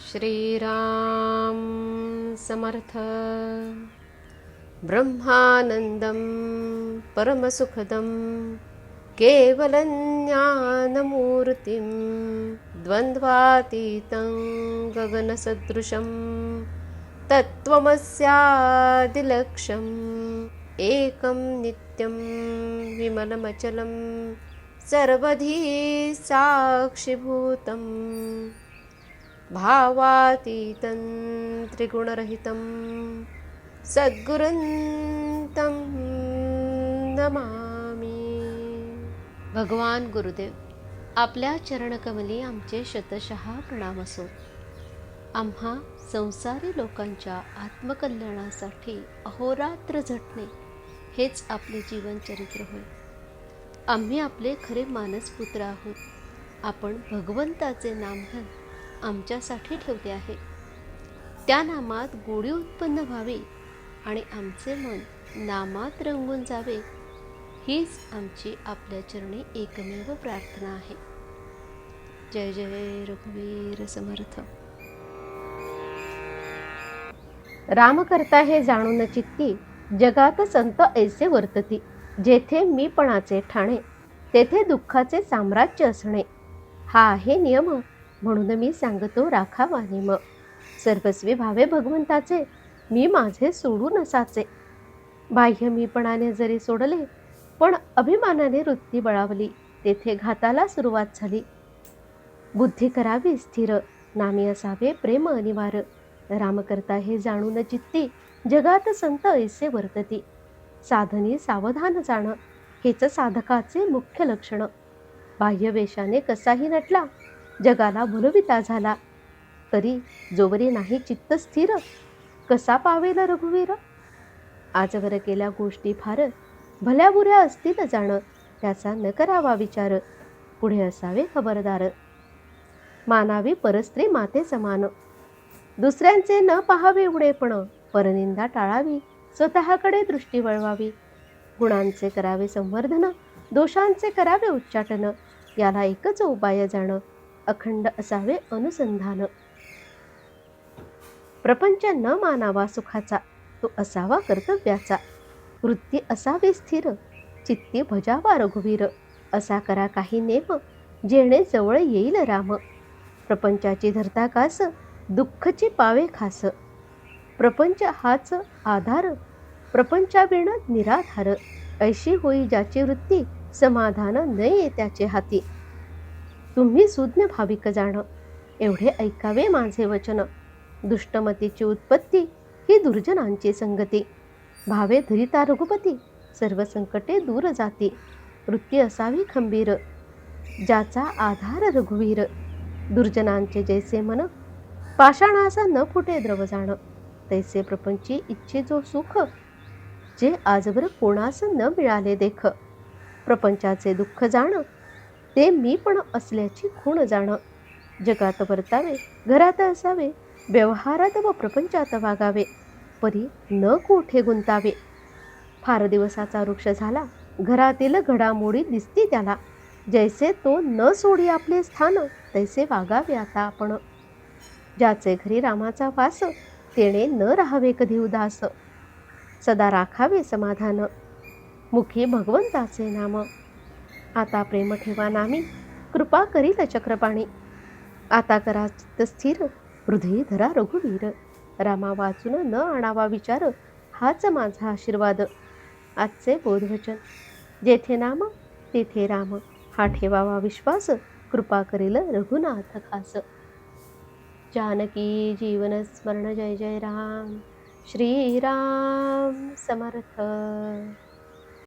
श्रीराम समर्थ। ब्रह्मानंदं परमसुखदं केवलं ज्ञानमूर्तिं द्वन्द्वातीतं गगनसदृशं तत्त्वमस्यादिलक्ष्यम् एकं नित्यं विमलमचलं सर्वधी साक्षिभूतं भावातीतं त्रिगुणरहितं सद्गुरुं तं नमामि। भगवान गुरुदेव, आपल्या चरणकमली आमचे शतशः प्रणाम असो। आम्हा संसारी लोकांच्या आत्मकल्याणासाठी अहोरात्र झटणे हेच आपले जीवनचरित्र होय। आम्ही आपले खरे मानसपुत्र आहोत। आपण भगवंताचे नामधन आमच्यासाठी ठेवले आहे। त्या नामात गोडी उत्पन्न व्हावी आणि आमचे मन नामात रंगून जावे, हीच आमची आपल्या चरणी एकमेव प्रार्थना आहे। जय जय रघुवीर समर्थ। राम करता हे जाणून चित्ती, जगात संत ऐसे वर्तती। जेथे मीपणाचे ठाणे, तेथे दुःखाचे साम्राज्य असणे। हा आहे नियम, म्हणून मी सांगतो राखावा नेम। सर्वस्वी भावे भगवंताचे, मी माझे सोडून असाचे। बाह्य मीपणाने जरी सोडले, पण अभिमानाने वृत्ती बळावली, तेथे घाताला सुरुवात झाली। बुद्धी करावी स्थिर, नामी असावे प्रेम अनिवार्य। राम करता हे जाणून चित्ती, जगात संत ऐसे वर्तती। साधनी सावधान जाण, हेच साधकाचे मुख्य लक्षण। बाह्य वेशाने कसाही नटला, जगाला भुलविता झाला, तरी जोवरी नाही चित्त स्थिर, कसा पावेल रघुवीर। आजवर केल्या गोष्टी फार, भल्या बुऱ्या असतील जाण, त्याचा न करावा विचार, पुढे असावे खबरदार। मानावी परस्त्री माते समान, दुसऱ्यांचे न पाहावे उडेपण। परनिंदा टाळावी, स्वतःकडे दृष्टी वळवावी। गुणांचे करावे संवर्धन, दोषांचे करावे उच्चाटन। याला एकच उपाय जाण, अखंड असावे अनुसंधान। प्रपंच न मानावा सुखाचा, तो असावा कर्तव्याचा। वृत्ती असावी स्थिर, चित्ती भजावा रघुवीर। असा करा काही नेम, जेणे जवळ येईल राम। प्रपंचाची धरता कास, दुःखची पावे खास। प्रपंच हाच आधार, प्रपंचाविण निराधार। ऐशी होई ज्याची वृत्ती, समाधान न ये त्याचे हाती। तुम्ही सुज्ञ भाविक जाण, एवढे ऐकावे माझे वचन। दुष्टमतीची उत्पत्ती, ही दुर्जनांची संगती। भावे धरिता रघुपती, सर्व संकटे दूर जाती। वृत्ती असावी खंबीर, ज्याचा आधार रघुवीर। दुर्जनांचे जैसे मन, पाषाणाचा न फुटे द्रव जाण। तैसे प्रपंची इच्छे जो सुख, जे आजवर कोणास न मिळाले देख। प्रपंचाचे दुःख जाण, ते मी पण असल्याची खूण जाण। जगात वर्तावे, घरात असावे, व्यवहारात व प्रपंचात वागावे, परी न कोठे गुंतावे। फार दिवसाचा वृक्ष झाला, घरातील घडामोडी दिसती त्याला। जैसे तो न सोडी आपले स्थान, तैसे वागावे आता आपण। ज्याचे घरी रामाचा वास, तेणे न राहावे कधी उदास। सदा राखावे समाधान, मुखी भगवंताचे नाम। आता प्रेम ठेवा नामी, कृपा करील चक्रपाणी। आता करा चित्त स्थिर, हृदयी धरा रघुवीर। रामा वाचून न आणावा विचार, हाच माझा आशीर्वाद। आजचे बोधवचन, जेथे नाम तेथे राम। हा ठेवावा विश्वास, कृपा करेल रघुनाथ खास। जानकी जीवन स्मरण, जय जय राम। श्रीराम समर्थ।